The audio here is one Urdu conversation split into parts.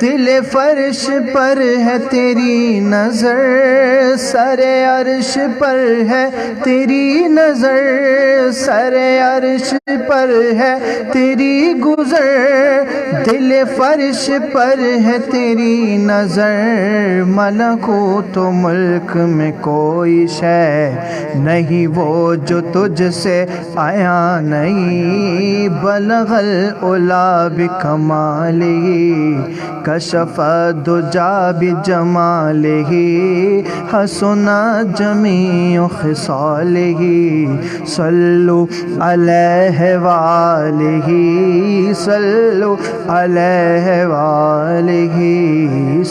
دل فرش پر ہے تیری نظر، سر عرش پر ہے تیری نظر، سر عرش پر ہے تیری گزر، دل فرش پر ہے تیری نظر، ملکوت و ملک میں کوئی شے نہیں وہ جو تجھ سے آیا نہیں، بلغ العلا بکمالہ کشف الدجی بجمالہ، حسن جمیع خصالہ، صلو علیہ وآلہ، صلو علیہ وآلہ،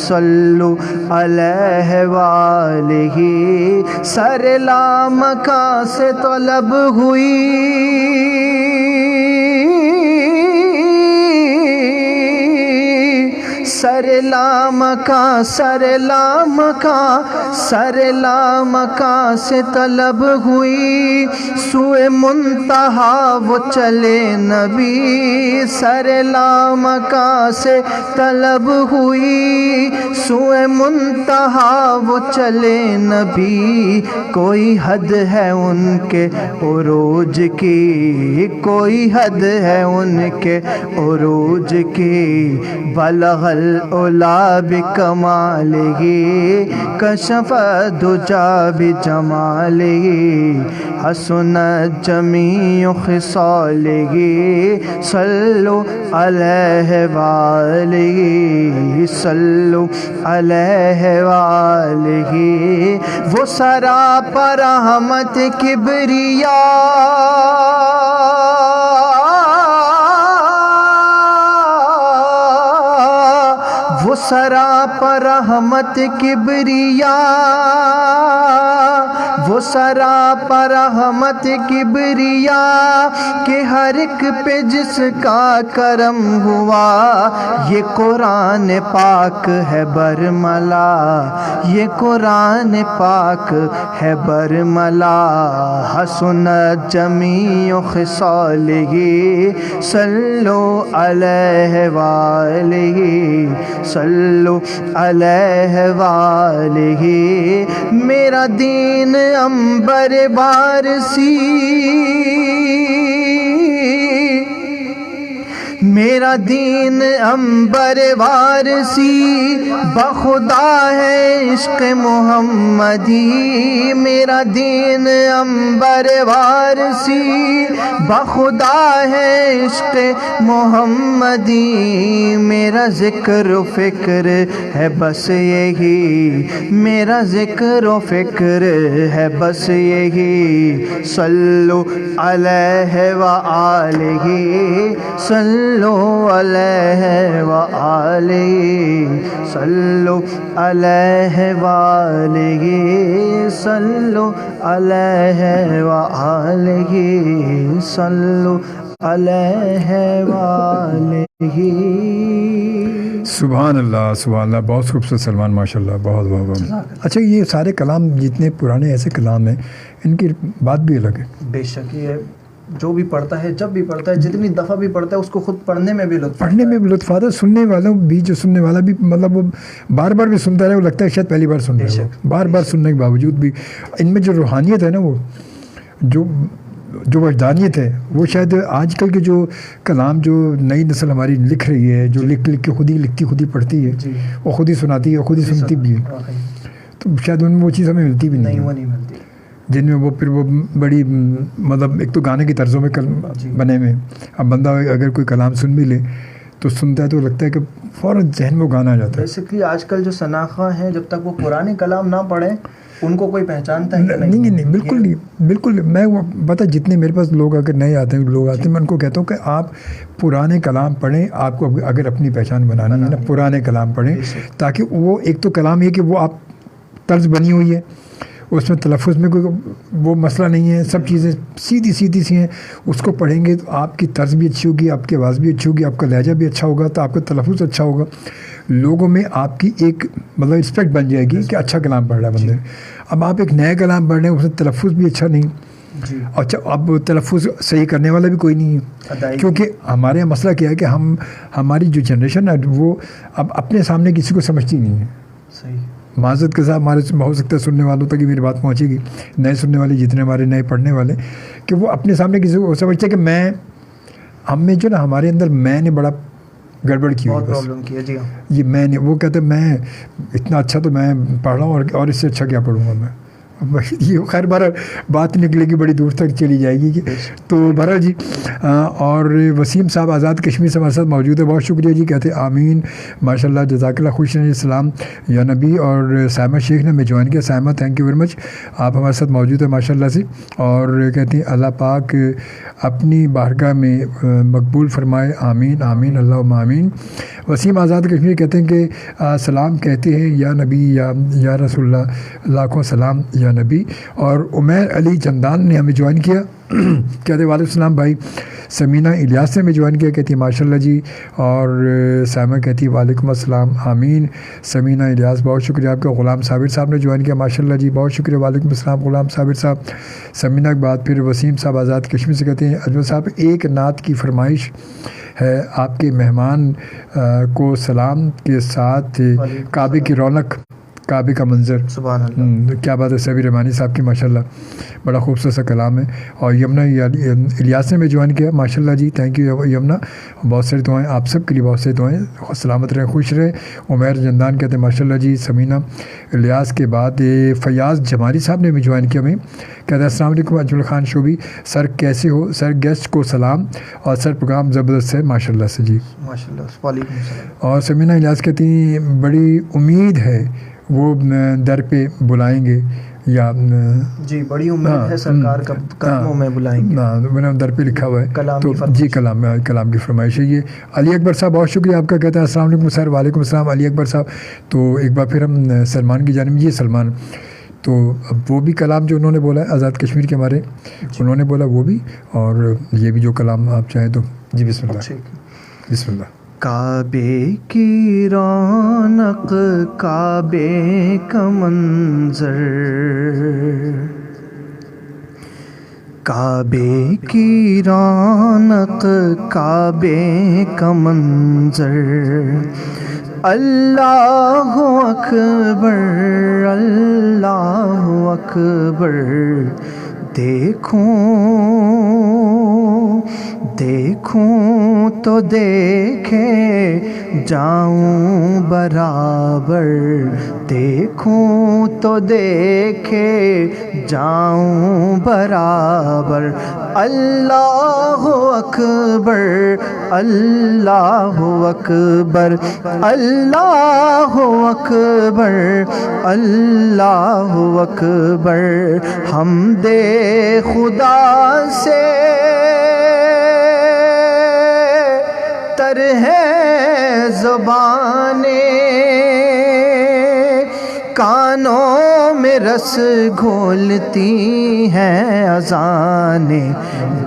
صلو علیہ وآلہ، سر لامکاں سے طلب ہوئی، سر لامکاں، سر لامکاں، سر لامکاں سے طلب ہوئی، سوئے منتہا وہ چلے نبی، سر لامکاں سے طلب ہوئی، سوئے منتہا وہ چلے نبی، کوئی حد ہے ان کے عروج کی، کوئی حد ہے ان کے عروج کی، بلغ العلا بکمالہ کشف الدجی بجمالہ، حسن جمیع خصالہ، صلو علیہ وآلہ، صلو علیہ وآلہ، وہ سراپا رحمت کبریا، وہ سراپا رحمت کبریا، وہ سراپا رحمت کبریا، کہ ہر ایک پہ جس کا کرم ہوا، یہ قرآن پاک ہے برملا، یہ قرآن پاک ہے برملا، حسن جمیع خصالہ، صلو علیہ وآلہ، صلو علیہ وآلہ، میرا دین عنبر بارسی، میرا دین عنبر وارسی، بخدا ہے عشق محمدی، میرا دین عنبر وارسی، بخدا ہے عشق محمدی، میرا ذکر و فکر ہے بس یہی، میرا ذکر و فکر ہے بس یہی، صلو علیہ وآلہ، صلو علیہ وآلہ، صلو علیہ وآلہ، صلو علیہ وآلہ، صلو علیہ وآلہ۔ سبحان اللہ سبحان اللہ، بہت خوبصورت سلمان، ماشاء اللہ، بہت بہت۔ اچھا، یہ سارے کلام جتنے پرانے ایسے کلام ہیں، ان کی بات بھی الگ ہے۔ بے شک، یہ جو بھی پڑھتا ہے، جب بھی پڑھتا ہے، جتنی دفعہ بھی پڑھتا ہے، اس کو خود پڑھنے میں بھی لطف آتا ہے، سننے والوں بھی، جو سننے والا بھی مطلب وہ بار بار بھی سنتا رہے، وہ لگتا ہے شاید پہلی بار سن رہا ہے، بار بار سننے کے باوجود بھی ان میں جو روحانیت ہے نا، وہ جو وجدانیت ہے، وہ شاید آج کل کے جو کلام جو نئی نسل ہماری لکھ رہی ہے، جو لکھ کے خود ہی لکھتی، خود ہی پڑھتی ہے، وہ خود ہی سناتی ہے، خود ہی سنتی بھی ہے، تو شاید ان میں وہ چیز ہمیں ملتی بھی نہیں، وہ نہیں ملتی، جن میں وہ پھر وہ بڑی مطلب ایک تو گانے کی طرزوں میں بنے ہوئے۔ اب بندہ اگر کوئی کلام سن بھی لے تو سنتا ہے تو لگتا ہے کہ فوراً ذہن میں وہ گانا آ جاتا ہے۔ بیسکلی آج کل جو شناخواں ہیں، جب تک وہ پرانے کلام نہ پڑھیں ان کو کوئی پہچانتا ہے نہیں، بالکل نہیں، بالکل۔ میں وہ پتہ جتنے میرے پاس لوگ اگر نئے آتے ہیں، لوگ آتے ہیں، میں ان کو کہتا ہوں کہ آپ پرانے کلام پڑھیں، آپ کو اگر اپنی پہچان بنانی ہے نا، پرانے کلام پڑھیں، تاکہ وہ ایک تو کلام یہ کہ وہ آپ طرز بنی ہوئی ہے، اس میں تلفظ میں کوئی وہ مسئلہ نہیں ہے، سب چیزیں سیدھی سی ہیں، اس کو پڑھیں گے تو آپ کی طرز بھی اچھی ہوگی، آپ کی آواز بھی اچھی ہوگی، آپ کا لہجہ بھی اچھا ہوگا، تو آپ کا تلفظ اچھا ہوگا، لوگوں میں آپ کی ایک مطلب رسپیکٹ بن جائے گی کہ اچھا کلام پڑھ رہا ہے بندے۔ اب آپ ایک نیا کلام پڑھ رہے ہیں، اس میں تلفظ بھی اچھا نہیں، جی اچھا اب تلفظ صحیح کرنے والا بھی کوئی نہیں ہے، ادائیگی کیونکہ ہمارے یہاں مسئلہ کیا ہے کہ ہماری جو جنریشن ہے وہ اب اپنے سامنے کسی کو سمجھتی نہیں ہے. صحیح معذرت کے ساتھ ہمارے ہو سکتا ہے سننے والوں تک یہ میری بات پہنچے گی، نئے سننے والے جتنے ہمارے نئے پڑھنے والے، کہ وہ اپنے سامنے کسی کو سمجھتے ہیں کہ ہم میں جو نا ہمارے اندر میں نے بڑا گڑبڑ کی ہوئی بہت بس. پرابلم کیا. جی ہاں یہ میں نے وہ کہتے ہیں میں اتنا اچھا تو میں پڑھ رہا ہوں اور اس سے اچھا کیا پڑھوں گا میں. یہ خیر بہرحال بات نکلے گی بڑی دور تک چلی جائے گی تو بہرحال جی. اور وسیم صاحب آزاد کشمیر سے ہمارے ساتھ موجود ہے، بہت شکریہ جی. کہتے ہیں آمین ماشاء اللہ جزاک اللہ خوش رہیے السلام یا نبی. اور سائمہ شیخ نے ہمیں جوائن کیا. Saima thank you very much, آپ ہمارے ساتھ موجود ہیں ماشاء اللہ سے. اور کہتے ہیں اللہ پاک اپنی بارگاہ میں مقبول فرمائے، آمین آمین اللہم آمین. وسیم آزاد کشمیر کہتے ہیں کہ سلام کہتے ہیں یا نبی یا رسول اللہ، لاکھوں سلام یا نبی. اور عمیر علی چندان نے ہمیں جوائن کیا، کہتے ہیں وعلیکم السلام بھائی. سمینہ الیاس نے ہمیں جوائن کیا، کہتی ہے ماشاء اللہ جی. اور سائمہ کہتی ہے وعلیکم السلام آمین. سمینہ الیاس بہت شکریہ آپ کا. غلام صابر صاحب نے جوائن کیا ماشاء اللہ جی، بہت شکریہ. وعلیکم السلام غلام صابر صاحب. سمینہ کے بعد پھر وسیم صاحب آزاد کشمیر سے کہتے ہیں اجمل صاحب ایک نعت کی فرمائش ہے آپ کے مہمان کو سلام کے ساتھ کعبے کی رونق، کعبے کا منظر. سبحان اللہ کیا بات ہے. سبیر رحمانی صاحب کی ماشاء اللہ بڑا خوبصورت سا کلام ہے. اور یمنا الیاس نے میں جوائن کیا ماشاء اللہ جی، تھینک یو یمنا. بہت ساری دعائیں آپ سب کے لیے، بہت ساری دعائیں، سلامت رہیں خوش رہیں. عمیر جندان کہتے ہیں ماشاء اللہ جی. سمینہ الیاس کے بعد فیاض جماری صاحب نے بھی جوائن کیا ہمیں، کہتے ہیں السلام علیکم اجمل خان شوبی سر کیسے ہو سر، گیسٹ کو سلام اور سر پروگرام زبردست ہے ماشاء اللہ سے جی ماشاء اللہ. وعلیکم السلام. اور سمینہ الیاس کہتی ہیں بڑی امید ہے وہ در پہ بلائیں گے یا جی بڑی امید ہے سرکار کا قدموں میں بلائیں گے. میں نے در پہ لکھا ہوا ہے کلام تو کی فرمائش. جی کلام کی فرمائش ہے یہ. علی اکبر صاحب بہت شکریہ آپ کا. کہتا ہے السلام علیکم سر. وعلیکم السلام علی اکبر صاحب. تو ایک بار پھر ہم سلمان کی جانب، یہ سلمان تو اب وہ بھی کلام جو انہوں نے بولا ہے آزاد کشمیر کے ہمارے انہوں نے بولا وہ بھی، اور یہ بھی جو کلام آپ چاہیں تو جی بسم اللہ. بسم اللہ. کعبے کی رونق، کعبے کا منظر، کعبے کی رونق، کعبے کا منظر. اللہ اکبر اللہ اکبر. دیکھوں دیکھوں تو دیکھے جاؤں برابر، دیکھوں تو دیکھے جاؤں برابر. اللہ اکبر اللہ اکبر اللہ اکبر اللہ اکبر. حمد خدا سے تر ہے زبانیں، کانوں میں رس گھولتی ہیں اذانیں.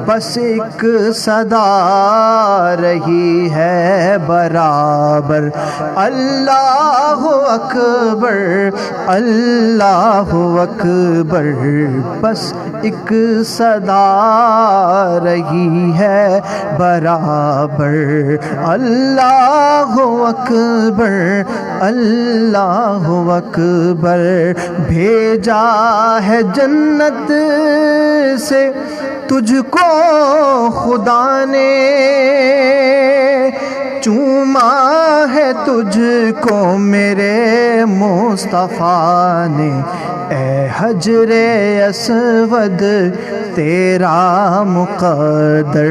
بس ایک صدا رہی ہے برابر. اللہ اکبر اللہ اکبر. بس ایک صدا رہی ہے برابر. اللہ اکبر اللہ اکبر. بھیجا ہے جنت سے تجھ کو خدا نے، چوما ہے تجھ کو میرے مصطفیٰ نے. اے حجر اسود تیرا مقدر.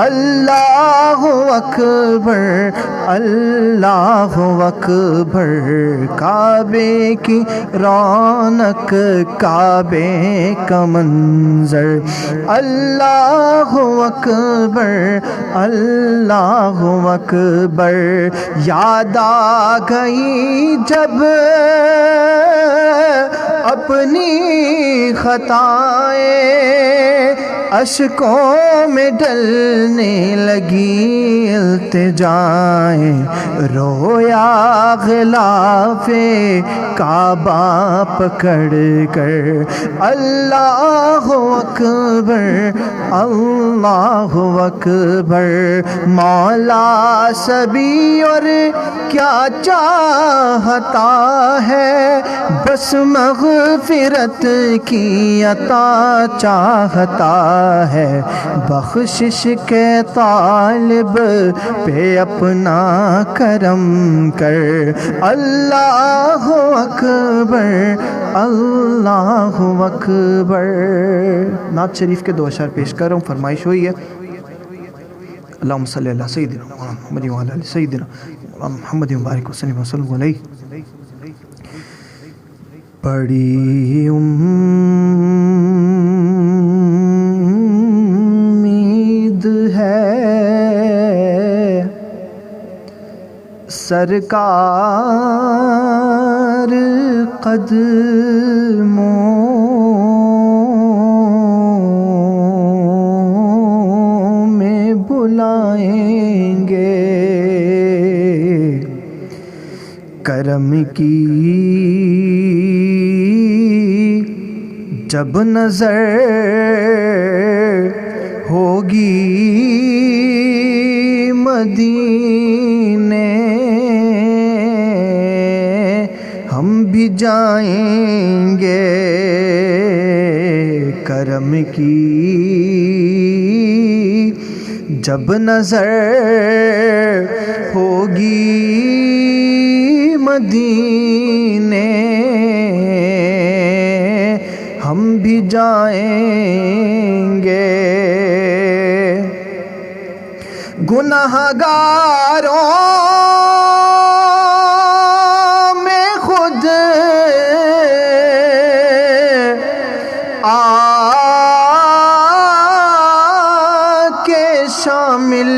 اللہ اکبر اللہ اکبر. کعبے کی رونق، کعبے کا منظر. اللہ اکبر اللہ اکبر. یاد آ گئی جب اپنی خطائیں، اشکوں میں ڈلنے لگی التجائیں. رویا غلاف کعبہ پکڑ کر. اللہ اکبر اللہ اکبر، مولا سبھی اور کیا چاہتا ہے، بس مغفرت کی عطا چاہتا ہے، بخشش کے طالب پہ اپنا کرم کر، اللہ اکبر اللہ اکبر۔ نعت شریف کے 2 اشعار پیش کر رہا ہوں، فرمائش ہوئی ہے اللہم صلی اللہ سیدنا محمد وعلی آل سیدنا محمد مبارک وسلم وسلم علیہ۔ بڑی امید ہے سرکار قدموں میں بلائیں گے، کرم کی جب نظر ہوگی مدینے، ہم بھی جائیں گے، کرم کی جب نظر ہوگی مدینے، ہم بھی جائیں گے، گناہگاروں میں خود آ کے شامل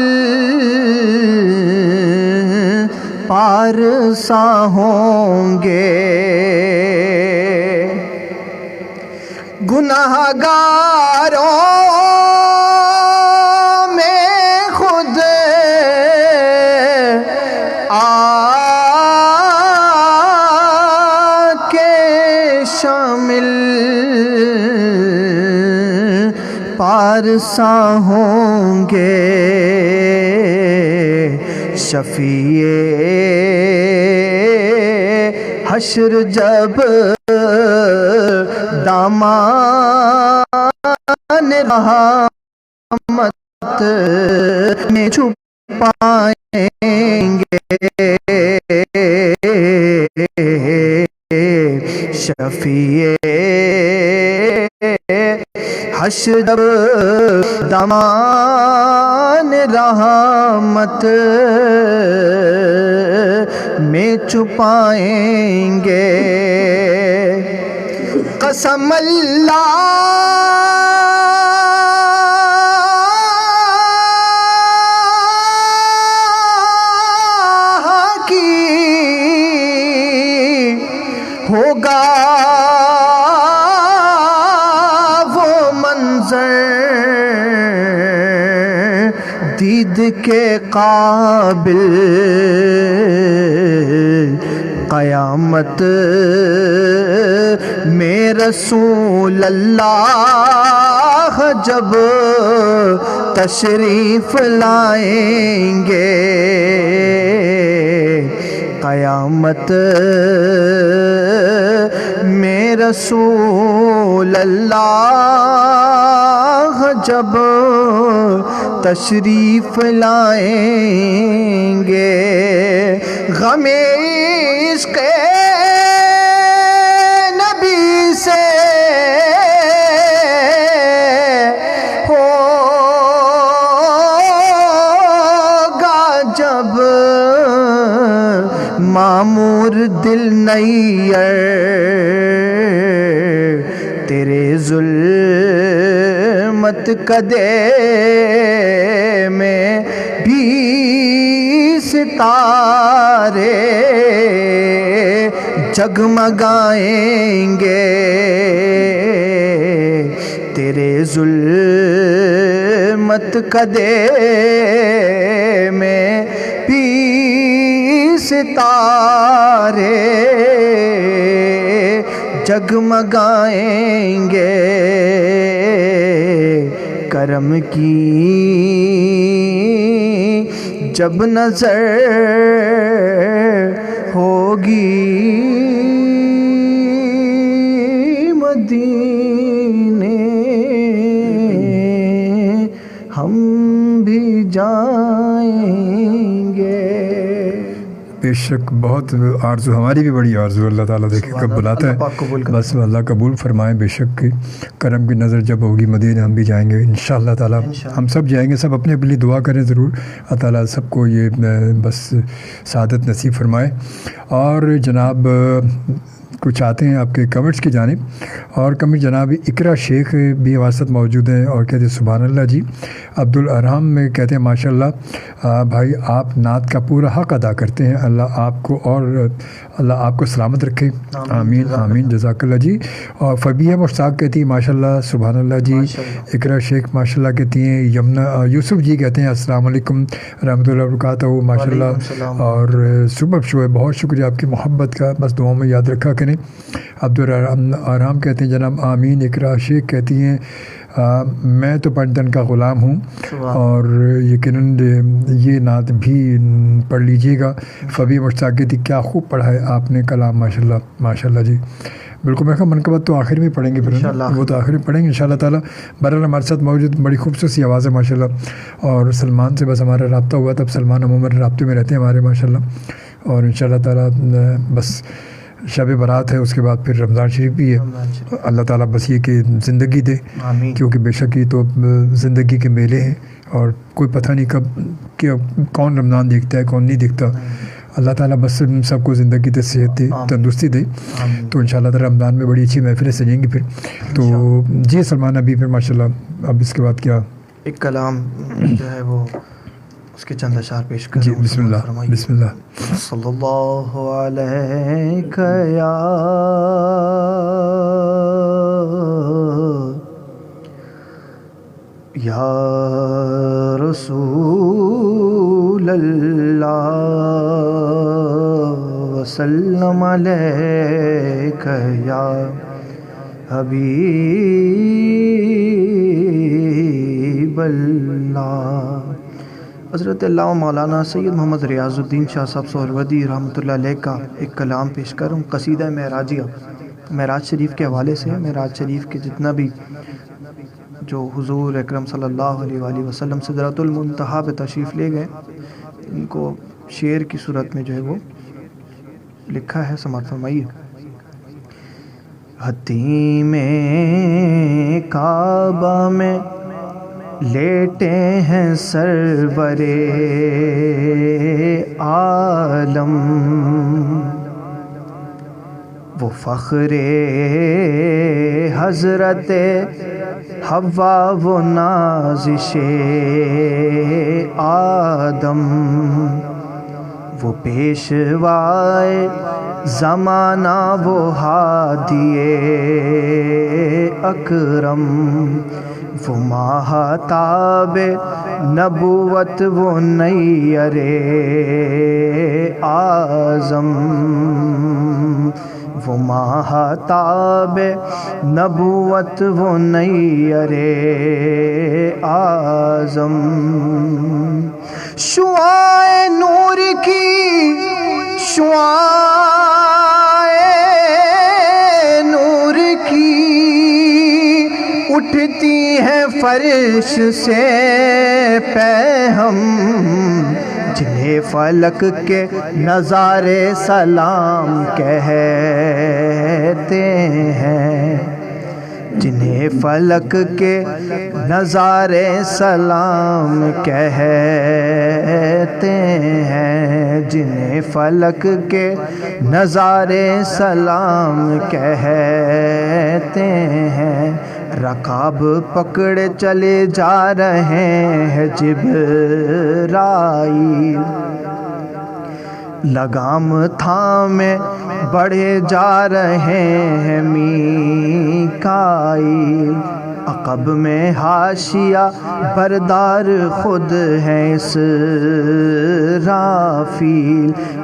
پارسا ہوں گے، گناہگاروں میں خود آ کے شامل پارسا ہوں گے، شفیع حشر جب دامان رحمت میں چھپائیں گے، شفیع حشر جب دامان رحمت میں چھپائیں گے، قسم اللہ کی ہوگا وہ منظر دید کے قابل، قیامت میں رسول اللہ جب تشریف لائیں گے، قیامت میں رسول اللہ جب تشریف لائیں گے، غم عشق نبی سے ہوگا جب معمور دل نیر، تیرے ظلمت کدے میں بھی ستارے جگمگائیں گے، تیرے ظلمت کدے میں بھی ستارے جگمگائیں گے، کرم کی جب نظر ہوگی مدینے ہم بھی جائیں گے۔ بے شک بہت آرزو، ہماری بھی بڑی آرزو، اللہ تعالیٰ دیکھے کب بلاتا ہے، بس اللہ قبول فرمائے۔ بے شک کرم کی نظر جب ہوگی مدینے ہم بھی جائیں گے انشاءاللہ تعالیٰ، ہم سب جائیں گے، سب اپنے لیے دعا کریں ضرور، اللہ تعالیٰ سب کو یہ بس سعادت نصیب فرمائے۔ اور جناب کچھ آتے ہیں آپ کے کمنٹس کی جانب، اور کمنٹ جناب اقرا شیخ بھی ہمارے ساتھ موجود ہیں اور کہتے ہیں سبحان اللہ جی۔ عبدالارحم میں کہتے ہیں ماشاء اللہ بھائی آپ نعت کا پورا حق ادا کرتے ہیں، اللہ آپ کو اور اللہ آپ کو سلامت رکھے، آمین آمین، جزاک اللہ جی۔ اور فبیہ مشتاق کہتی ہیں ماشاء اللہ سبحان اللہ جی۔ اقرا شیخ ماشاء اللہ کہتی ہیں، یمنا یوسف جی کہتے ہیں السلام علیکم رحمۃ اللہ وبرکاتہ ماشاء اللہ، اور صبح شعیب بہت شکریہ آپ کی محبت کا، بس دعاؤں میں یاد رکھا کریں۔ عبدالارحم کہتے ہیں جناب آمین۔ اقرا شیخ کہتی ہیں میں تو پنٹن کا غلام ہوں، اور یقیناً یہ نعت بھی پڑھ لیجیے گا۔ فبی مشتاق کہتی کیا خوب پڑھا ہے آپ نے کلام، ماشاء اللہ ماشاء اللہ جی۔ بالکل میں کہا منقبت تو آخر میں پڑھیں گے، پھر وہ تو آخر میں پڑھیں گے انشاءاللہ تعالیٰ۔ بہرحال ہمارے ساتھ موجود بڑی خوبصورت آواز ہے ماشاء اللہ، اور سلمان سے بس ہمارا رابطہ ہوا، تب سلمان عموماً رابطے میں رہتے ہیں ہمارے ماشاء اللہ، اور انشاءاللہ تعالیٰ بس شب برات ہے، اس کے بعد پھر رمضان شریف بھی ہے، اللہ تعالیٰ بس یہ کہ زندگی دے، کیونکہ بے شک یہ تو زندگی کے میلے ہیں، اور کوئی پتہ نہیں کب کہ کون رمضان دیکھتا ہے کون نہیں دیکھتا، اللہ تعالیٰ بس سب کو زندگی دے، صحت دے، تندرستی دے، تو انشاءاللہ تعالیٰ رمضان میں بڑی اچھی محفلیں سجیں گی پھر تو جی سلمان ابھی پھر ماشاءاللہ اب اس کے بعد کیا ایک کلام جو ہے وہ اس کے چند اشعار پیش کریں۔ جی بسم اللہ بسم اللہ۔ صلی اللہ علیہ یا رسول اللہ وسلم علیک یا حبیب اللہ۔ حضرت علامہ مولانا سید محمد ریاض الدین شاہ صاحب سہروردی رحمۃ اللہ علیہ کا ایک کلام پیش کروں، قصیدہ معراجیہ، معراج شریف کے حوالے سے۔ معراج شریف کے جتنا بھی جو حضور اکرم صلی اللہ علیہ وآلہ وسلم سدرۃ المنتہا پہ تشریف لے گئے، ان کو شعر کی صورت میں جو ہے وہ لکھا ہے، سماعت فرمائیے۔ حتیم کعبہ میں لیٹے ہیں سرور عالم، وہ فخر حضرت حوا وہ نازش آدم، وہ پیشوائے زمانہ وہ ہادی اکرم، وہ ماہتاب نبوت وہ نیر اعظم، وہ ماہتاب نبوت وہ نیر اعظم، شعاع نور کی شعاع نور کی اٹھتی ہے فرش سے پیہم، جنہیں فلک کے نظارے سلام کہتے ہیں، جنہیں فلک کے نظارے سلام کہتے ہیں، جنہیں فلک کے نظارے سلام کہتے ہیں، رکاب پکڑے چلے جا رہے ہیں جبرائیل، لگام تھامے بڑھے جا رہے ہیں میکائیل، عقب میں حاشیہ بردار خود ہے اسرافیل،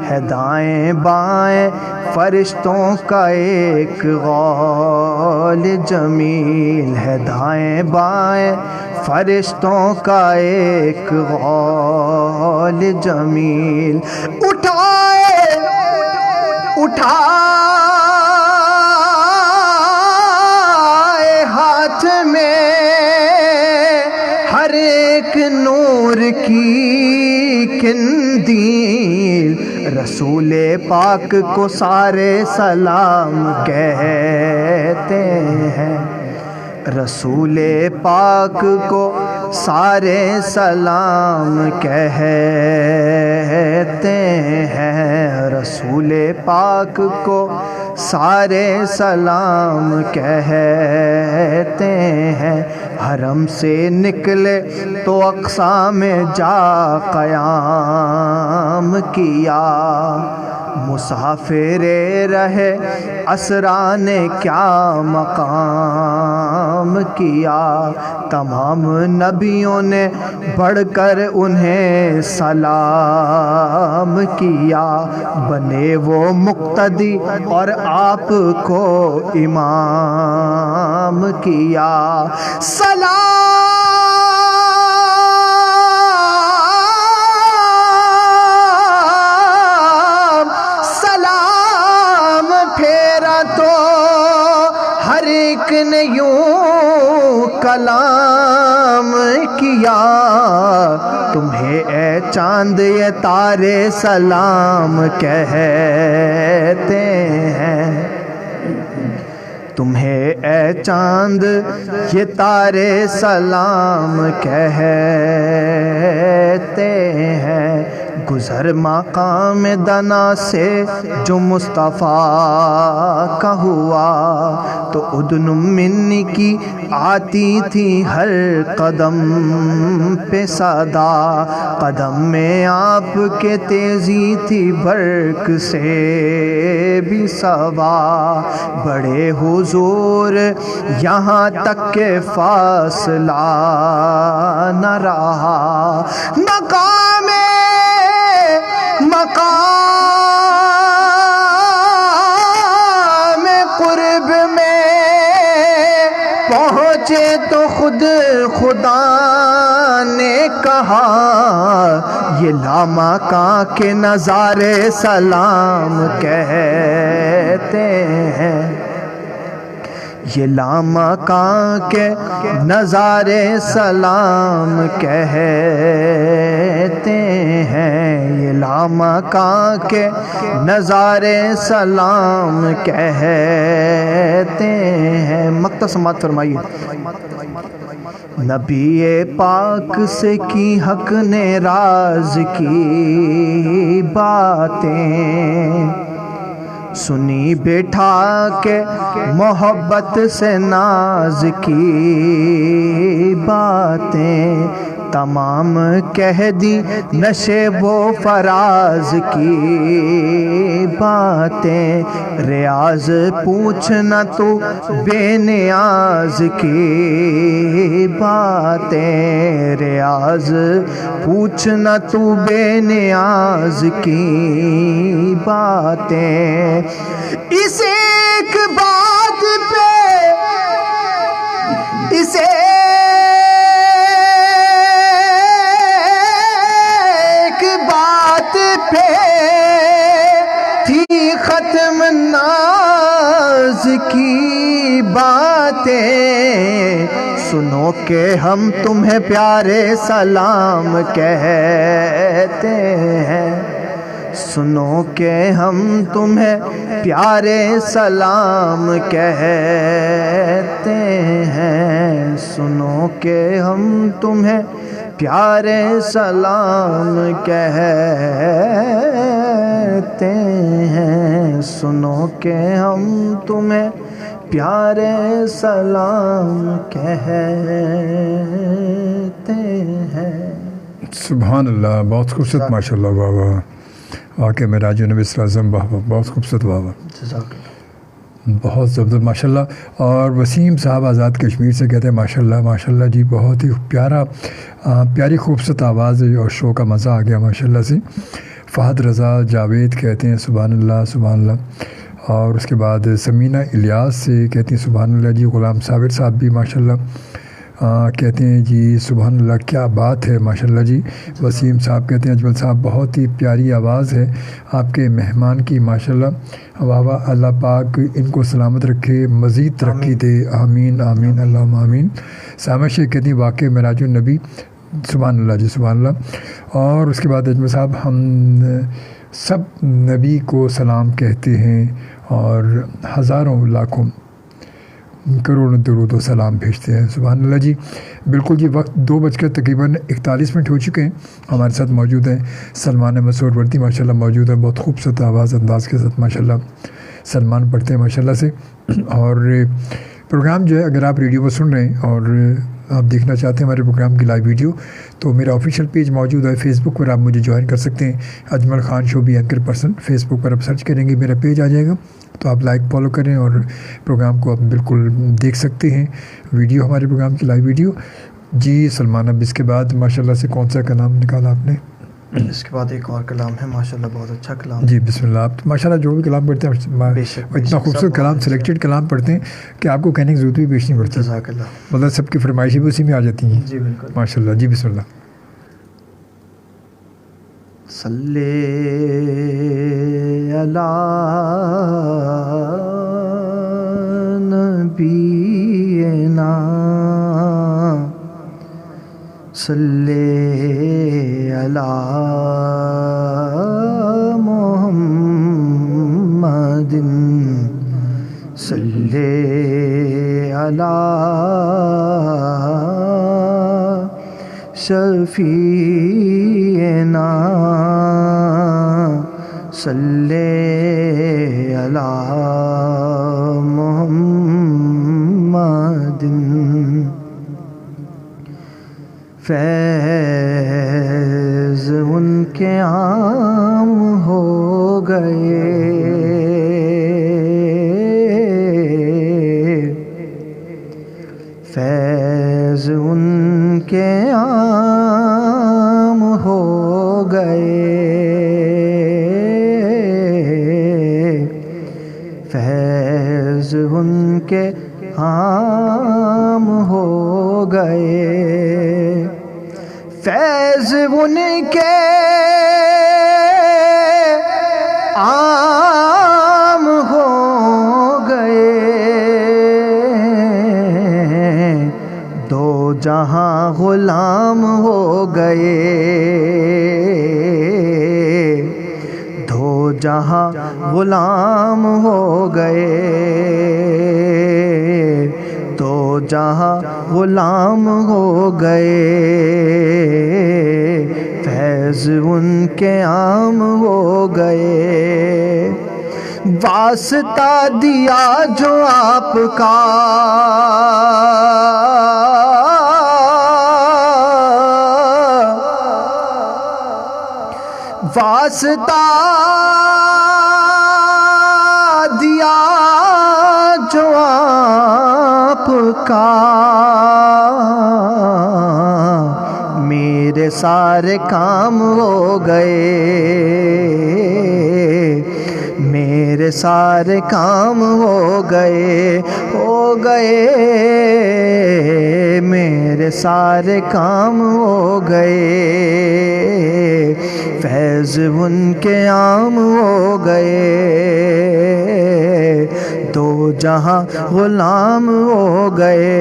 ہے دائیں بائیں فرشتوں کا ایک غول جمیل، ہے دائیں بائیں فرشتوں کا ایک غول جمیل، اٹھائے ہاتھ میں ہر ایک نور کی قندیل، رسول پاک کو سارے سلام کہتے ہیں، رسول پاک کو سارے سلام کہتے ہیں، رسول پاک کو سارے سلام کہتے ہیں، حرم سے نکلے تو اقصی میں جا قیام کیا، مسافر رہے اسرا نے کیا مقام کیا، تمام نبیوں نے بڑھ کر انہیں سلام کیا، بنے وہ مقتدی اور آپ کو امام کیا، سلام پھیرا تو ہر ایک نے یوں کلام کیا، تمہیں اے چاند یہ تارے سلام کہتے ہیں، تمہیں اے چاند یہ تارے سلام کہتے ہیں، گزر مقام دنا سے جو مصطفیٰ کا ہوا، تو ادن منی کی آتی تھی ہر قدم پہ صدا، قدم میں آپ کے تیزی تھی برق سے بھی سوا، بڑے حضور یہاں تک کہ فاصلہ نہ رہا، مقام قرب میں پہنچے تو خود خدا نے کہا، یہ لامکاں کے نظارے سلام کہتے ہیں، یہ لامکاں کے نظارے سلام کہتے ہیں، یہ لامکاں کے نظارے سلام کہتے ہیں، مقطع سماعت فرمائیے، نبی پاک سے کی حق نے راز کی باتیں، سنی بیٹھا کے محبت سے ناز کی باتیں، تمام کہہ دی نشیب و فراز کی باتیں، ریاض پوچھنا تو بے نیاز کی باتیں، ریاض پوچھنا تو بے نیاز کی باتیں، اس ایک بات پہ تھی ختم ناز کی باتیں، سنو کہ ہم تمہیں پیارے سلام کہتے ہیں، سنو کہ ہم تمہیں پیارے سلام کہتے ہیں، سنو کہ ہم تمہیں پیارے سلام کہتے ہیں، سنو کہ ہم تمہیں پیارے سلام کہتے ہیں۔ سبحان اللہ، بہت خوبصورت ماشاء اللہ، واہ واہ، واقعہ معراج نبی صلی اللہ علیہ وسلم، واہ واہ، بہت خوبصورت، واہ واہ۔ جزاک اللہ۔ بہت زبردست ماشاءاللہ. اور وسیم صاحب آزاد کشمیر سے کہتے ہیں ماشاءاللہ ماشاءاللہ جی بہت ہی پیاری خوبصورت آواز ہے اور شو کا مزہ آ گیا ماشاءاللہ سے. فہد رضا جاوید کہتے ہیں سبحان اللہ سبحان اللہ. اور اس کے بعد سمینہ الیاس سے کہتے ہیں سبحان اللہ جی. غلام صابر صاحب بھی ماشاءاللہ کہتے ہیں جی سبحان اللہ کیا بات ہے ماشاءاللہ جی. وسیم صاحب کہتے ہیں اجمل صاحب بہت ہی پیاری آواز ہے آپ کے مہمان کی ماشاءاللہ. واہ واہ اللہ پاک ان کو سلامت رکھے مزید ترقی دے آمین آمین اللہم آمین. سامع شیخ کہتے ہیں واقع معراج النبی سبحان اللہ جی سبحان اللہ. اور اس کے بعد اجمل صاحب ہم سب نبی کو سلام کہتے ہیں اور ہزاروں لاکھوں کروڑوں درود و سلام بھیجتے ہیں سبحان اللہ جی. بالکل جی وقت 2 تقریباً 41 ہو چکے ہیں. ہمارے ساتھ موجود ہیں سلمان احمد سہروردی ماشاءاللہ موجود ہے. بہت خوبصورت آواز انداز کے ساتھ ماشاءاللہ سلمان پڑھتے ہیں ماشاءاللہ سے. اور پروگرام جو ہے اگر آپ ریڈیو پر سن رہے ہیں اور آپ دیکھنا چاہتے ہیں ہمارے پروگرام کی لائیو ویڈیو تو میرا آفیشیل پیج موجود ہے فیس بک پر. آپ مجھے جوائن کر سکتے ہیں اجمل خان شو بھی اینکر پرسن. فیس بک پر آپ سرچ کریں گے میرا پیج آ جائے گا تو آپ لائک فالو کریں اور پروگرام کو آپ بالکل دیکھ سکتے ہیں ویڈیو ہمارے پروگرام کی لائیو ویڈیو. جی سلمان اب اس کے بعد ماشاءاللہ سے کون سا کلام نکالا آپ نے؟ اس کے بعد ایک اور کلام ہے ماشاءاللہ بہت اچھا کلام. جی بسم اللہ. آپ ماشاءاللہ جو بھی کلام پڑھتے ہیں اتنا خوبصورت کلام سلیکٹڈ کلام پڑھتے ہیں کہ آپ کو کہنے کی ضرورت بھی پیش نہیں پڑتی. جزاک اللہ. مطلب سب کی فرمائشیں بھی اسی میں آ جاتی ہیں. جی بالکل ماشاءاللہ. جی بسم اللہ. صلی علی نبینا صلی علی محمد صلی علی شفیعنا صلی علی محمد. فیض ان کے عام ہو گئے فیض ان کے عام ہو گئے فیض ان کے عام ہو گئے فیض ان کے عام ہو گئے دو جہاں غلام ہو گئے دو جہاں غلام ہو گئے دو جہاں غلام ہو گئے فیض ان کے عام ہو گئے واسطہ دیا جو آپ کا واسطہ دیا جو آپ کا میرے سارے کام ہو گئے میرے سارے کام ہو گئے میرے سارے کام ہو گئے فیض ان کے عام ہو گئے دو جہاں غلام ہو گئے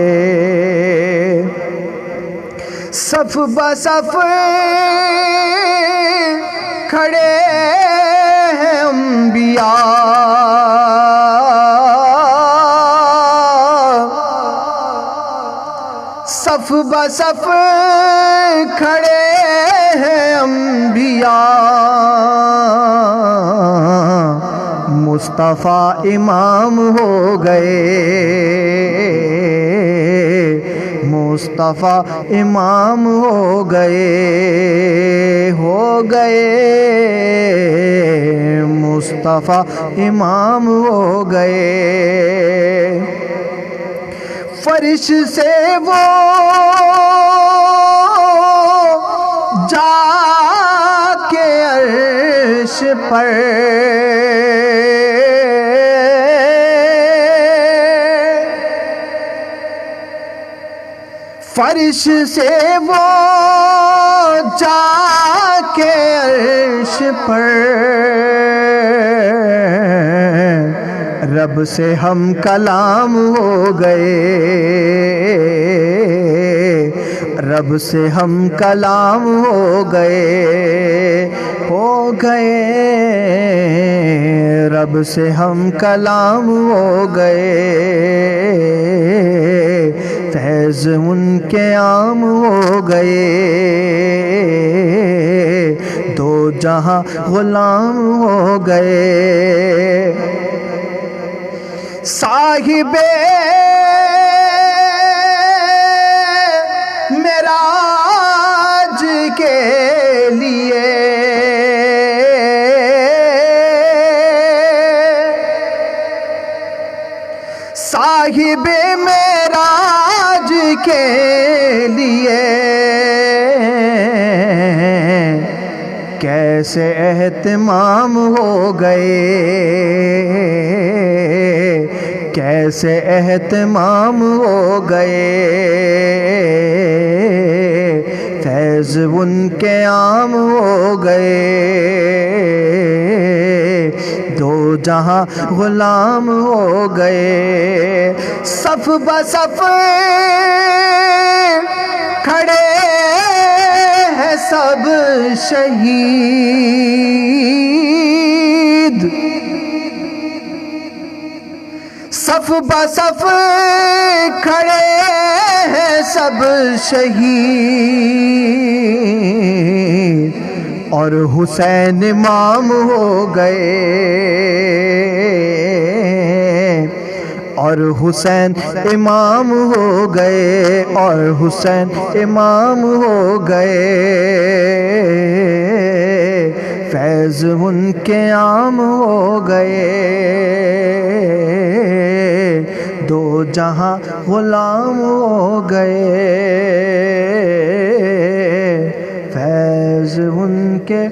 صف بصف کھڑے ہیں انبیاء صف بصف کھڑے ہیں انبیاء مصطفیٰ امام ہو گئے مصطفیٰ امام ہو گئے مصطفیٰ امام ہو گئے فرش سے وہ جا کے عرش پر فرش سے وہ جا کے عرش پر رب سے ہم کلام ہو گئے رب سے ہم کلام ہو گئے رب سے ہم کلام ہو گئے فیض ان کے عام ہو گئے دو جہاں غلام ہو گئے صاحب معراج کے لیے صاحب معراج کے لیے کیسے اہتمام ہو گئے کیسے اہتمام ہو گئے فیض ان کے عام ہو گئے دو جہاں غلام ہو گئے صف بصف کھڑے ہیں سب شہید صف بصف کھڑے ہیں سب شہید اور حسین امام ہو گئے اور حسین امام ہو گئے اور حسین امام ہو گئے فیض ان کے عام ہو گئے دو جہاں غلام ہو گئے فیض ان کے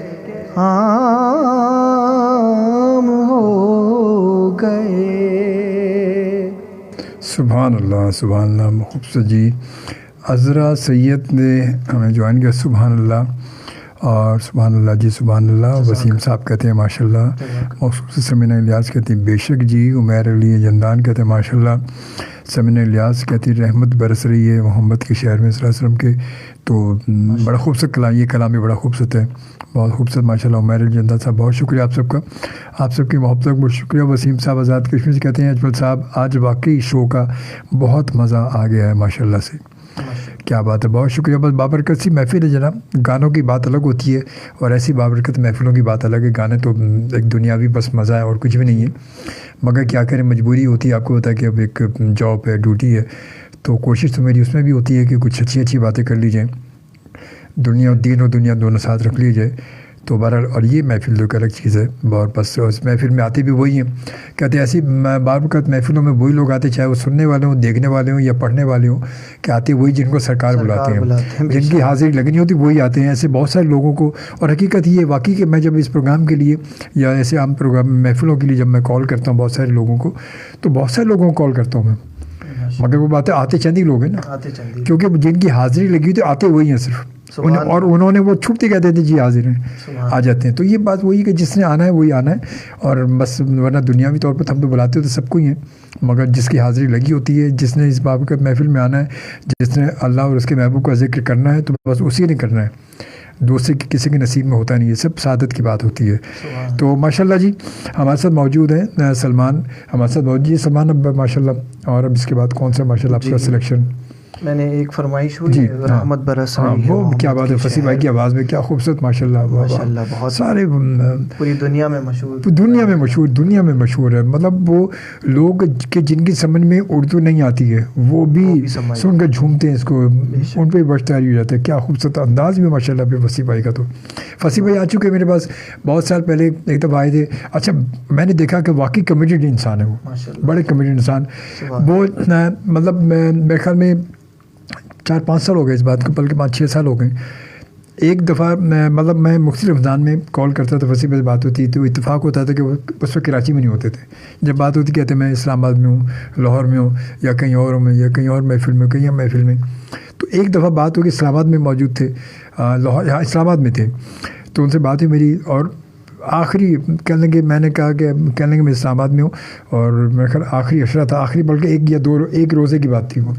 عام ہو گئے سبحان اللہ خوبصورت جی عذرا سید نے ہمیں جوائن کیا سبحان اللہ اور سبحان اللہ جی سبحان اللہ وسیم صاحب کہتے ہیں ماشاء اللہ مخصوص سمینہ الیاس کہتی ہیں بے شک جی عمیر علی جندان کہتے ہیں ماشاء اللہ سمینہ الیاس کہتی ہیں رحمت برس رہی ہے محمد کے شہر میں صلی اللہ علیہ وسلم کے تو بڑا خوبصورت کلام یہ کلام بھی بڑا خوبصورت ہے بہت خوبصورت ماشاء اللہ عمیر علی جندان صاحب بہت شکریہ آپ سب کا آپ سب کی محبت کا بہت شکریہ وسیم صاحب آزاد کشمیر سے کہتے ہیں اجمل صاحب آج واقعی شو کا بہت مزہ آ گیا ہے ماشاء اللہ سے کیا بات ہے بہت شکریہ بس بابرکت سی محفل ہے جناب گانوں کی بات الگ ہوتی ہے اور ایسی بابرکت محفلوں کی بات الگ ہے گانے تو ایک دنیاوی بس مزہ ہے اور کچھ بھی نہیں ہے مگر کیا کریں مجبوری ہوتی ہے آپ کو پتہ ہے کہ اب ایک جاب ہے ڈیوٹی ہے تو کوشش تو میری اس میں بھی ہوتی ہے کہ کچھ اچھی باتیں کر لی جائیں دنیا اور دین اور دنیا دونوں ساتھ رکھ لی جائے تو بہرحال اور یہ محفل تو ایک الگ چیز ہے اور بس اس محفل میں آتے بھی وہی ہیں کہتے ہیں ایسی بابرکت محفلوں میں وہی لوگ آتے چاہے وہ سننے والے ہوں دیکھنے والے ہوں یا پڑھنے والے ہوں کہ آتے وہی جن کو سرکار بلاتے ہیں جن کی حاضری لگنی ہوتی وہی آتے ہیں ایسے بہت سارے لوگوں کو اور حقیقت یہ واقعی کہ میں جب اس پروگرام کے لیے یا ایسے عام پروگرام محفلوں کے لیے جب میں کال کرتا ہوں بہت سارے لوگوں کو تو بہت سارے لوگوں کو کال کرتا ہوں میں مگر وہ باتیں آتے چند ہی لوگ ہیں نا کیونکہ جن کی حاضری لگی ہوئی تو آتے وہی ہیں صرف اور انہوں نے وہ چھپتے کہتے تھے جی حاضر ہیں آ جاتے ہیں تو یہ بات وہی کہ جس نے آنا ہے وہی آنا ہے اور بس ورنہ دنیاوی طور پر ہم تو بلاتے ہوتے سب کو ہی ہیں مگر جس کی حاضری لگی ہوتی ہے جس نے اس بابرکت محفل میں آنا ہے جس نے اللہ اور اس کے محبوب کا ذکر کرنا ہے تو بس اسی نے کرنا ہے دوسرے کسی کے نصیب میں ہوتا نہیں ہے سب سعادت کی بات ہوتی ہے تو ماشاء اللہ جی ہمارے ساتھ موجود ہیں سلمان ہمارے ساتھ موجود جی سلمان اب ماشاء اللہ اور اب اس کے بعد کون سا ماشاء اللہ آپ کا سلیکشن میں نے ایک فرمائش ہوئی جی رحمت برس ہاں رہی ہے وہ کیا بات ہے، محمد کی فصیح بھائی کی شہر، آواز میں کیا خوبصورت ماشاء اللہ ماشاءاللہ بہت سارے پوری دنیا میں مشہور، دنیا میں مشہور، دنیا میں مشہور ہے. مطلب وہ لوگ کہ جن کی سمجھ میں اردو نہیں آتی ہے وہ بھی سمجھ سن کر جھومتے ہیں اس کو، ان پہ بشتاری ہو جاتا ہے. کیا خوبصورت انداز بھی ماشاء اللہ پہ فصیح بھائی کا. تو فصیح بھائی آ چکے میرے پاس بہت سال پہلے، ایک دفعہ آئے تھے. اچھا میں نے دیکھا کہ واقعی کمیٹیڈ انسان ہے وہ، ماشاءاللہ بڑے کمیٹیڈ انسان. وہ مطلب میرے خیال میں 4-5 سال ہو گئے اس بات کو، بلکہ 5-6 سال ہو گئے. ایک دفعہ مطلب میں مختلف رمضان میں کال کرتا تھا، فصیح بھائی بات ہوتی تو اتفاق ہوتا تھا کہ وہ اس وقت کراچی میں نہیں ہوتے تھے. جب بات ہوتی کہتے میں اسلام آباد میں ہوں، لاہور میں ہوں، یا کہیں اور میں، یا کہیں اور محفل میں، کہیں محفل میں. تو ایک دفعہ بات ہوگی، اسلام آباد میں موجود تھے، لاہور یہاں اسلام آباد میں تھے. تو ان سے بات ہوئی میری، اور آخری کہنے لگے، میں نے کہا کہ کہنے لگے میں اسلام آباد میں ہوں، اور میرے خیال آخری عشرہ تھا، آخری بلکہ ایک روزے کی بات تھی وہ.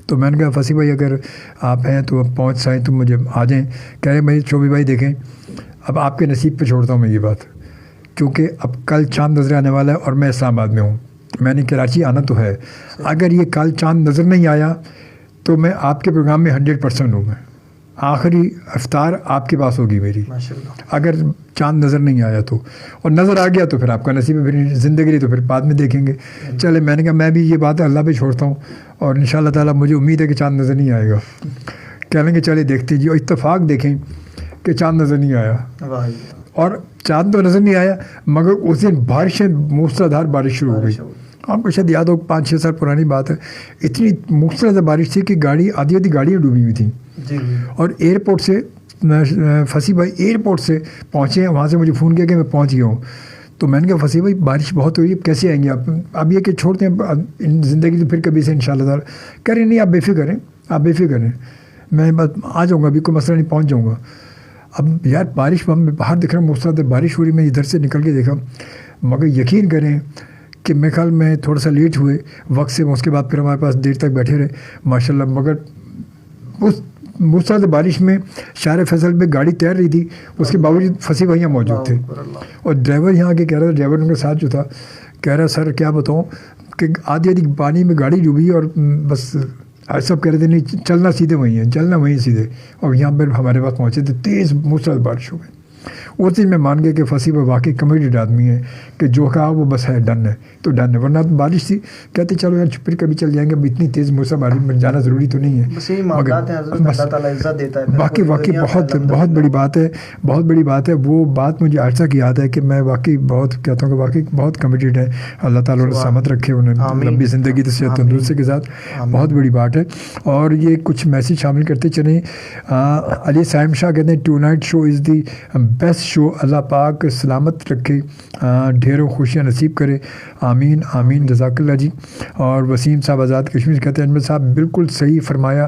تو میں نے کہا فصیح بھائی اگر آپ ہیں تو پہنچ سائیں تو مجھے آ جائیں. کہہ رہے بھائی شعیب بھائی دیکھیں اب آپ کے نصیب پہ چھوڑتا ہوں میں یہ بات، کیونکہ اب کل چاند نظر آنے والا ہے اور میں اسلام آباد میں ہوں. میں نے کراچی آنا تو ہے، اگر یہ کل چاند نظر نہیں آیا تو میں آپ کے پروگرام میں 100% ہوں. میں آخری افطار آپ کے پاس ہوگی میری، اگر چاند نظر نہیں آیا تو، اور نظر آ گیا تو پھر آپ کا نصیب ہے، پھر زندگی رہی تو پھر بعد میں دیکھیں گے. چلے میں نے کہا میں بھی یہ بات ہے اللہ پہ چھوڑتا ہوں، اور انشاءاللہ تعالیٰ مجھے امید ہے کہ چاند نظر نہیں آئے گا. کہہ لیں گے چلے دیکھتے جی، اور اتفاق دیکھیں کہ چاند نظر نہیں آیا. اور چاند تو نظر نہیں آیا مگر اس دن بارشیں موسلا دھار بارش شروع ہو گئی. آپ کو شاید یاد ہو 5-6 سال پرانی بات ہے، اتنی موسلا دھار بارش تھی کہ گاڑی آدھی گاڑیاں ڈوبی ہوئی تھیں. اور ایئرپورٹ سے فصیح بھائی ایئرپورٹ سے پہنچے ہیں، وہاں سے مجھے فون کیا کہ میں پہنچ گیا ہوں. تو میں نے کہا فصیح بھائی بارش بہت ہو رہی ہے، کیسے آئیں گے آپ؟ اب یہ کہ چھوڑتے ہیں زندگی تو پھر کبھی سے انشاءاللہ تعالیٰ. کہہ رہے نہیں آپ بے فکر ہیں، آپ بے فکر ہیں، میں بس آ جاؤں گا، ابھی کوئی مسئلہ نہیں، پہنچ جاؤں گا. اب یار بارش میں باہر دکھ رہا ہوں، موسلادھار بارش ہو رہی، میں ادھر سے نکل کے دیکھا، مگر یقین کریں کہ میرے خیال میں تھوڑا سا لیٹ ہوئے وقت سے. اس کے بعد پھر ہمارے پاس دیر تک بیٹھے رہے ماشاء اللہ. مگر اس موسلادھار بارش میں شہر فیصل پہ گاڑی تیر رہی تھی، اس کے باوجود فصیح بھائی موجود تھے. اور ڈرائیور یہاں کے کہہ رہا تھا، ڈرائیور ان کے ساتھ جو تھا کہہ رہا سر کیا بتاؤں کہ آدھی پانی میں گاڑی ڈوبی، اور بس سب کہہ رہے تھے نہیں چلنا سیدھے وہیں ہے، چلنا وہیں سیدھے. اور یہاں پر ہمارے پاس پہنچے تھے، تیز موسلادھار بارش ہو گئی. اس دن میں مان گیا کہ فصیح بھائی واقعی کمیٹیڈ آدمی ہے، کہ جو کہا وہ بس ہے، ڈن ہے تو ڈن ہے. ورنہ بارش تھی کہتے چلو یار پھر کبھی چل جائیں گے، اب اتنی تیز موسم بارش میں جانا ضروری تو نہیں ہے. بس یہی معاملات ہیں حضرت، اللہ تعالیٰ عزت دیتا ہے. واقعی بہت بڑی بات ہے، بہت بڑی بات ہے. وہ بات مجھے عرصہ کی یاد ہے کہ میں واقعی بہت کہتا ہوں کہ واقعی بہت کمیٹیڈ ہے. اللہ تعالیٰ انہیں سلامت رکھے، انہیں لمبی زندگی تو صحت تندرستی کے ساتھ. بہت بڑی بات ہے. اور یہ کچھ میسیج شامل کرتے چلیں. علی سائم شاہ کہتے ہیں tonight show is the best show, اللہ پاک سلامت رکھے، ڈھیروں خوشیاں نصیب کرے، آمین آمین، جزاک اللہ جی. اور وسیم صاحب آزاد کشمیر کہتے ہیں احمد صاحب بالکل صحیح فرمایا،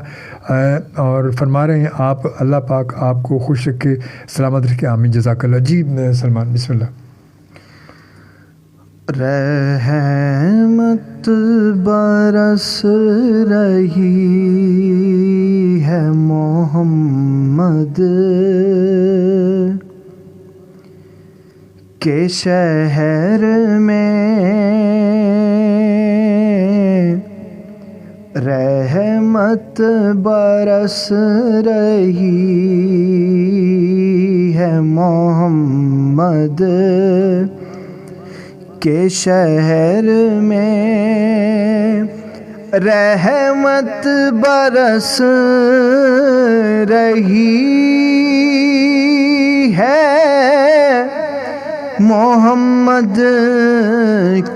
اور فرما رہے ہیں آپ، اللہ پاک آپ کو خوش رکھے، سلامت رکھے، آمین، جزاک اللہ جی. سلمان بسم اللہ. رحمت برس رہی ہے محمد کے شہر میں، رحمت برس رہی ہے محمد کے شہر میں، رحمت برس رہی ہے محمد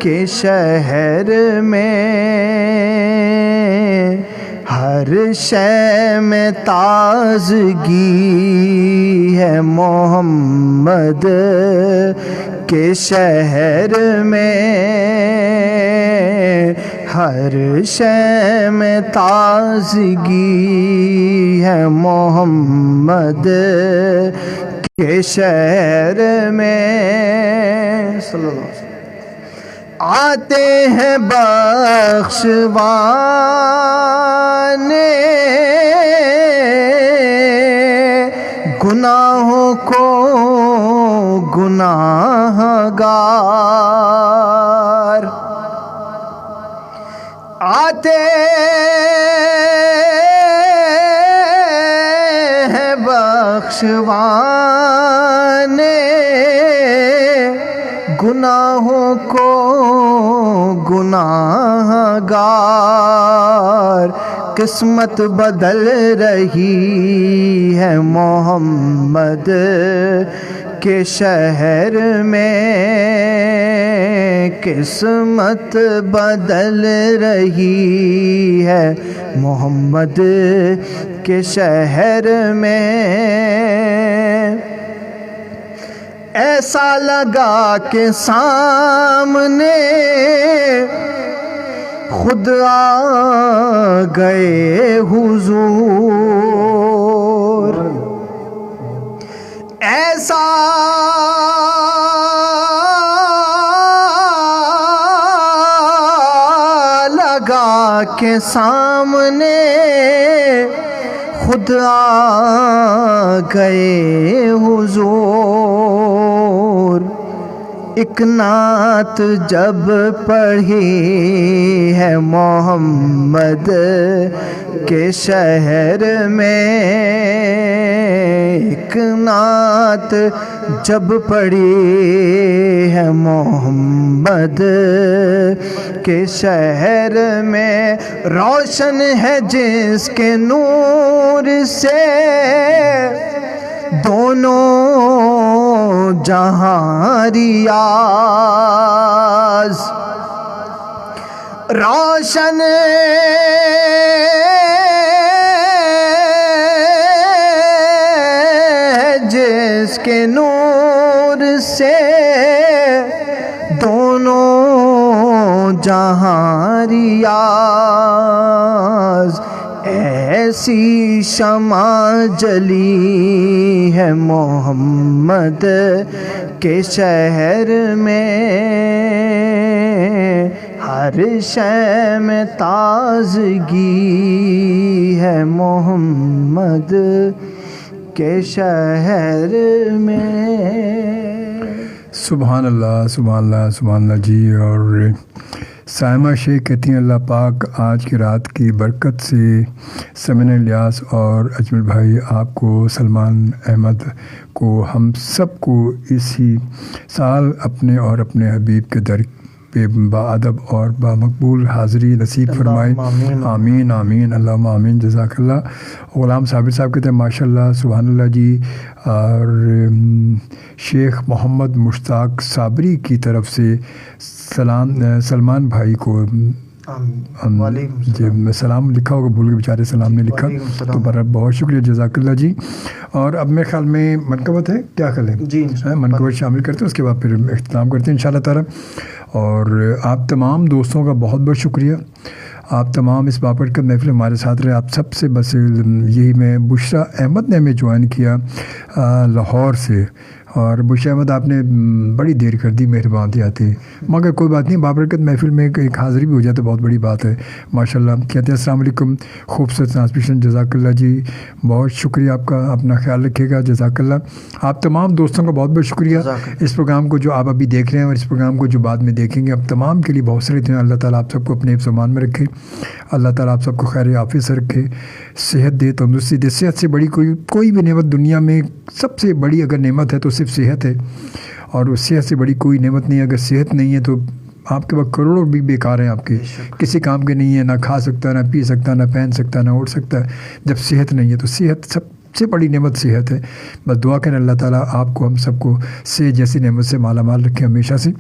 کے شہر میں، ہر شے میں تازگی ہے محمد کے شہر میں، ہر شے میں تازگی ہے محمد کے شہر میں. صلی اللہ علیہ وسلم. آتے ہیں بخشوانے گناہوں کو گناہ گار، آتے بخشوانے گناہوں کو گناہ گار قسمت بدل رہی ہے محمد کے شہر میں، قسمت بدل رہی ہے محمد کے شہر میں۔ ایسا لگا کہ سامنے خود آ گئے حضور، ایسا لگا کہ سامنے خود آ گئے حضور۔ ایک نعت جب پڑھی ہے محمد کے شہر میں، ایک نعت جب پڑھی ہے محمد کے شہر میں، روشن ہے جس کے نور سے دونوں جہاں ریاض، روشن جس کے نور سے دونوں جہاں ریاض، ایسی شمع جلی ہے محمد کے شہر میں، ہر شے میں تازگی ہے محمد کے شہر میں۔ سبحان اللہ سبحان اللہ سبحان اللہ جی۔ اور سائمہ شیخ کہتی ہیں اللہ پاک آج کی رات کی برکت سے سمن الیاس اور اجمل بھائی آپ کو، سلمان احمد کو، ہم سب کو اسی سال اپنے اور اپنے حبیب کے در پہ باادب اور بامقبول حاضری نصیب فرمائے، آمین آمین اللہم آمین۔ جزاک اللہ۔ غلام صابر صاحب کہتے ہیں ماشاء اللہ سبحان اللہ جی۔ اور شیخ محمد مشتاق صابری کی طرف سے سلمان بھائی کو جی سلام لکھا ہوگا، بھول کے بیچارے سلام نے لکھا، تو بہت شکریہ جزاک اللہ جی۔ اور اب میرے خیال میں منقبت ہے، کیا خیال ہے جی؟ منقبت شامل کرتے ہیں، اس کے بعد پھر اختتام کرتے ہیں انشاءاللہ تعالی۔ اور آپ تمام دوستوں کا بہت بہت شکریہ، آپ تمام اس بابرکت محفل ہمارے ساتھ رہے، آپ سب سے بس یہی میں بشریٰ احمد نے ہمیں جوائن کیا لاہور سے، اور بشریٰ احمد آپ نے بڑی دیر کر دی، مہربان تھی آتے، مگر کوئی بات نہیں، بابرکت محفل میں ایک حاضری بھی ہو جائے تو بہت بڑی بات ہے ماشاءاللہ۔ کہتے ہیں السلام علیکم، خوبصورت ٹرانسمیشن، جزاک اللہ جی، بہت شکریہ آپ کا، اپنا خیال رکھیے گا، جزاک اللہ۔ آپ تمام دوستوں کا بہت بہت شکریہ، اس پروگرام کو جو آپ ابھی دیکھ رہے ہیں اور اس پروگرام کو جو بعد میں دیکھیں گے، اب تمام کے لیے بہت سارے دن، اللہ تعالیٰ آپ سب کو اپنے حفظ و امان میں رکھے، اللہ تعالیٰ آپ سب کو خیر عافیت سے رکھے، صحت دے، تندرستی دے۔ صحت سے بڑی کوئی بھی نعمت دنیا میں، سب سے بڑی اگر نعمت ہے تو صرف صحت ہے، اور اس صحت سے بڑی کوئی نعمت نہیں ہے۔ اگر صحت نہیں ہے تو آپ کے پاس کروڑوں بھی بیکار ہیں، آپ کے کسی کام کے نہیں ہیں، نہ کھا سکتا، نہ پی سکتا، نہ پہن سکتا، نہ اڑ سکتا ہے۔ جب صحت نہیں ہے تو صحت سب سے بڑی نعمت صحت ہے۔ بس دعا کریں اللہ تعالیٰ آپ کو، ہم سب کو صحت جیسی نعمت سے مالا مال رکھیں ہمیشہ سے،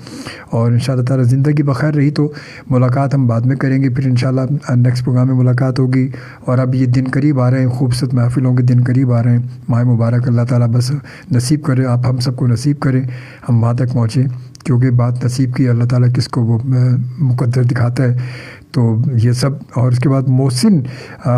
اور انشاءاللہ تعالیٰ زندگی بخیر رہی تو ملاقات ہم بعد میں کریں گے، پھر انشاءاللہ نیکسٹ پروگرام میں ملاقات ہوگی۔ اور اب یہ دن قریب آ رہے ہیں، خوبصورت محفلوں کے دن قریب آ رہے ہیں، ماہ مبارک اللہ تعالیٰ بس نصیب کرے، آپ ہم سب کو نصیب کریں، ہم وہاں تک پہنچیں، کیونکہ بات نصیب کی اللہ تعالیٰ کس کو وہ مقدر دکھاتا ہے۔ تو یہ سب، اور اس کے بعد محسن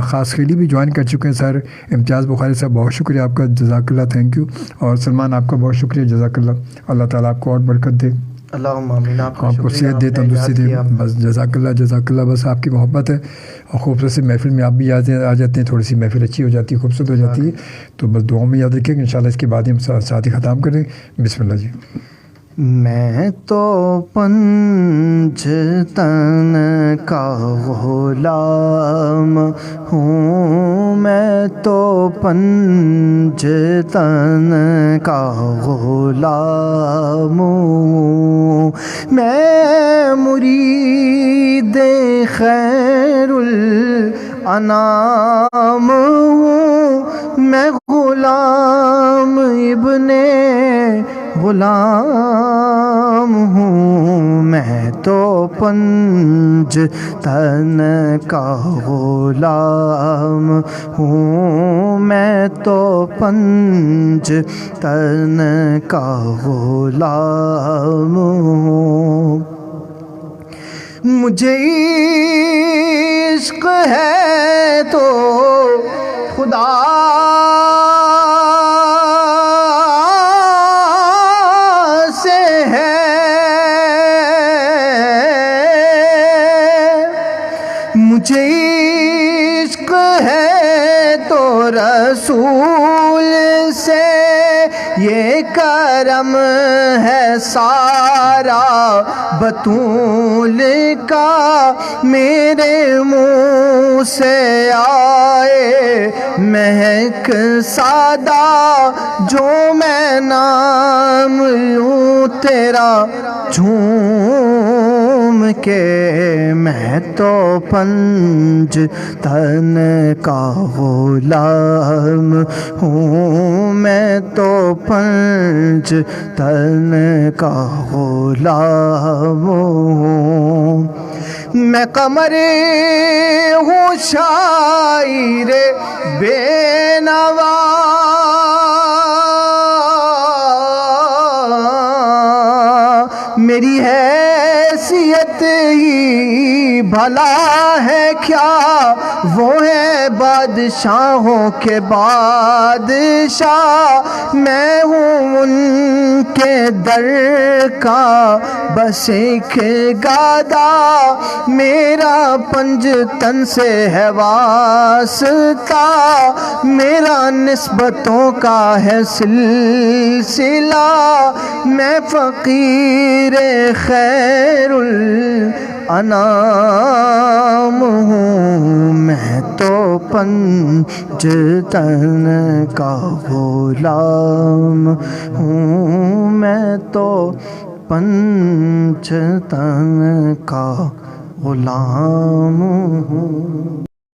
خاص خیلی بھی جوائن کر چکے ہیں سر، امتیاز بخاری صاحب بہت شکریہ آپ کا، جزاک اللہ، تھینک یو۔ اور سلمان آپ کا بہت شکریہ، جزاک اللہ، اللہ تعالیٰ آپ کو اور برکت دے، اللہم آمین، آپ کو صحت دے، تندرستی دے، بس جزاک اللہ جزاک اللہ۔ بس آپ کی محبت ہے، اور خوبصورت سی محفل میں آپ بھی آ جاتے ہیں، تھوڑی سی محفل اچھی ہو جاتی ہے، خوبصورت ہو جاتی ہے، تو بس دعاؤں میں یاد رکھیں کہ انشاءاللہ اس کے بعد ہم ساتھ ہی ختم کریں۔ بسم اللہ جی۔ میں تو پنج تن کا غلام ہوں، میں تو پنج تن کا غلام ہوں، میں مرید خیر الانام ہوں، میں غلام ابن غلام ہوں، میں تو پنج تن کا غلام ہوں، میں تو پنج تن کا غلام ہوں، مجھے عشق ہے تو خدا سے ہے، مجھے عشق ہے تو رسول سے، یہ کرم ہے سارا بطول کا، میرے منہ سے آئے مہک سادہ، جو میں نام لوں تیرا جھوم کے، میں تو پنج تن کا غلام ہوں، میں تو پنج تن کا غلام ہوں، میں قمر ہوں شاعر بے نوا، میری حیثیت ہی بھلا ہے کیا، وہ ہے بادشاہوں کے بادشاہ، میں ہوں ان کے در کا بس ایک گادا، میرا پنج تن سے ہے واسطہ، میرا نسبتوں کا ہے سلسلہ، میں فقیر خیر الانام ہوں، میں تو پنج تن کا غلام ہوں، میں تو پنج تن کا غلام ہوں۔